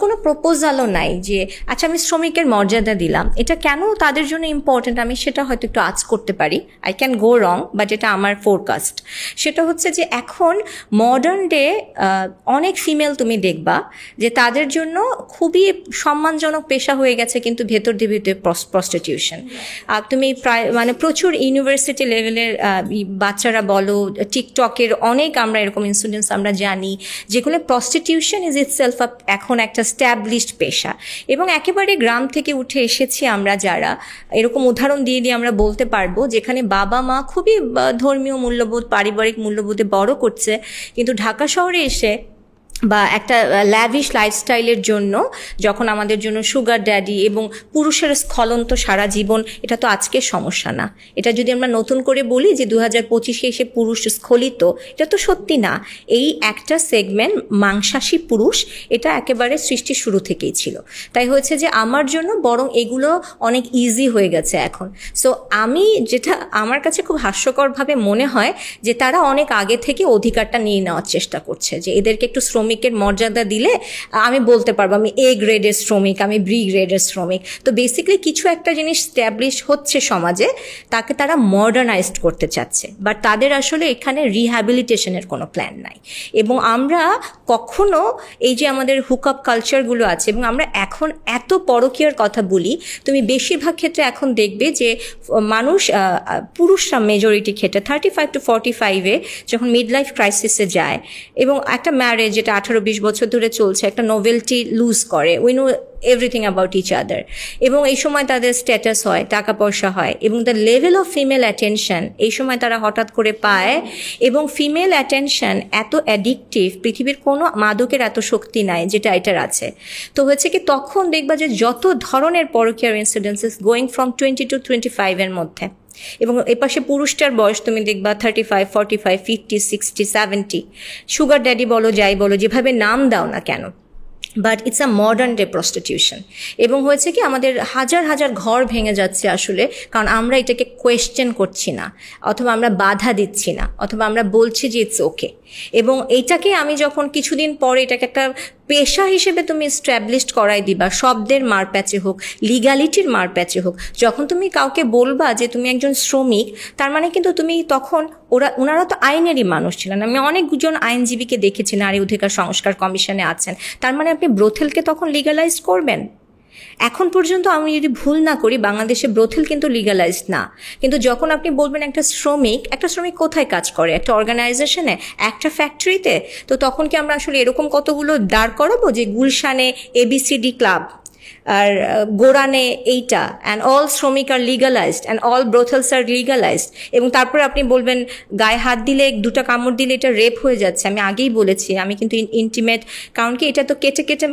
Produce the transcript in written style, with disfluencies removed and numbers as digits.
কোনো প্রপোজালও নাই যে আচ্ছা আমি শ্রমিকের মর্যাদা দিলাম, এটা কেন তাদের জন্য ইম্পর্টেন্ট আমি সেটা হয়তো একটু আজ করতে পারি। I can go wrong, but এটা আমার ফোরকাস্ট। সেটা হচ্ছে যে এখন মডার্ন ডে অনেক ফিমেল তুমি দেখবা যে তাদের জন্য খুবই সম্মানজনক পেশা হয়ে গেছে, কিন্তু ভেতর দিয়ে প্রস্টিটিউশন। তুমি প্রায় মানে প্রচুর ইউনিভার্সিটি লেভেলের বাচ্চারা বলো, টিকটকের অনেক আমরা এরকম ইনসিডেন্টস আমরা জানি যেগুলো প্রস্টিটিউশন ইজ ইটসেলফ এখন একটা স্ট্যাবলিশড পেশা। এবং একেবারে গ্রাম থেকে উঠে এসেছি আমরা যারা, এরকম উদাহরণ দিয়ে দিয়ে আমরা বলতে পারবো যেখানে বাবা মা খুবই ধর্মীয় মূল্যবোধ পারিবারিক মূল্যবোধে বড় করছে, কিন্তু ঢাকা শহরে এসে বা একটা ল্যাভিশ লাইফস্টাইলের জন্য যখন আমাদের জন্য সুগার ড্যাডি এবং পুরুষের স্খলন তো সারা জীবন, এটা তো আজকের সমস্যা না। এটা যদি আমরা নতুন করে বলি যে 2025-এ এসে পুরুষ স্খলিত, এটা তো সত্যি না। এই একটা সেগমেন্ট মাংসাশী পুরুষ, এটা একেবারে সৃষ্টির শুরু থেকেই ছিল। তাই হয়েছে যে আমার জন্য বরং এগুলো অনেক ইজি হয়ে গেছে এখন। সো আমি যেটা আমার কাছে খুব হাস্যকরভাবে মনে হয় যে তারা অনেক আগে থেকে অধিকারটা নিয়ে নেওয়ার চেষ্টা করছে, যে এদেরকে একটু শ্রমিকের মর্যাদা দিলে আমি বলতে পারবো আমি এ গ্রেডের শ্রমিক, আমি বি গ্রেডের শ্রমিক। তো বেসিক্যালি কিছু একটা জিনিস স্ট্যাবলিশ হচ্ছে সমাজে, তাকে তারা মডার্নাইজড করতে চাচ্ছে, বাট তাদের আসলে এখানে রিহ্যাবিলিটেশনের কোনো প্ল্যান নাই। এবং আমরা কখনো এই যে আমাদের হুকআপ কালচারগুলো আছে, এবং আমরা এখন এত পরকীয়ার কথা বলি, তুমি বেশিরভাগ ক্ষেত্রে এখন দেখবে যে মানুষ পুরুষরা মেজরিটি ক্ষেত্রে 35 to 45-এ যখন মিড লাইফ ক্রাইসিসে যায় এবং একটা ম্যারেজ যেটা 18-20 বছর ধরে চলছে, একটা নোভেলটি লুজ করে, we know everything about each other, এবং এই সময় তাদের স্ট্যাটাস হয়, টাকা পয়সা হয়, এবং the level of female attention এই সময় তারা হঠাৎ করে পায়। এবং ফিমেল অ্যাটেনশন এত অ্যাডিকটিভ, পৃথিবীর কোনো মাদকের এত শক্তি নাই যেটা এটার আছে। তো হচ্ছে কি তখন দেখবা যে যত ধরনের পরকীয়ার ইনসিডেন্সেস গোয়িং ফ্রম 20 to 25-এর মধ্যে, এবং এপাশে পুরুষটার বয়স তুমি দেখবা 35, 45, 50, 60, 70। সুগার ড্যাডি বলো, যাই বলো, যেভাবে নাম দাও না কেন, but it's a modern day prostitution. এবং হয়েছে কি আমাদের হাজার হাজার ঘর ভেঙে যাচ্ছে আসলে, কারণ আমরা এটাকে কোয়েশ্চেন করছি না, অথবা আমরা বাধা দিচ্ছি না, অথবা আমরা বলছি যে ইটস ওকে। এবং এইটাকে আমি যখন কিছুদিন পরে এটাকে একটা পেশা হিসেবে তুমি এস্টাবলিশড করাই দিবা, শব্দের মারপ্যাচে হোক, লিগ্যালিটির মারপ্যাচে হোক, যখন তুমি কাউকে বলবা যে তুমি একজন শ্রমিক, তার মানে কিন্তু তুমি তখন ওনারা তো আইনেরই মানুষ ছিলেন। আমি অনেকজন আইনজীবীকে দেখেছি, নারী অধিকার সংস্কার কমিশনে আছেন, তার মানে আপনি ব্রোথেলকে তখন লিগালাইজ করবেন? এখন পর্যন্ত আমি যদি ভুল না করি বাংলাদেশে ব্রোথেল কিন্তু লিগালাইজড না। কিন্তু যখন আপনি বলবেন একটা শ্রমিক কোথায় কাজ করে? একটা অর্গানাইজেশনে, একটা ফ্যাক্টরিতে। তো তখন কি আমরা আসলে এরকম কতগুলো দাঁড় করাবো যে গুলশানে ABCD ক্লাব আর গোরানে এইটা, অ্যান্ড অল শ্রমিক আর লিগালাইজড অ্যান্ড অল ব্রোথেলস আর লিগালাইজড, এবং তারপরে আপনি বলবেন গায়ে হাত দিলে, দুটো কামড় দিলে এটা রেপ হয়ে যাচ্ছে? আমি আগেই বলেছি আমি কিন্তু ইন্টিমেট, কারণ কি এটা তো কেটে কেটে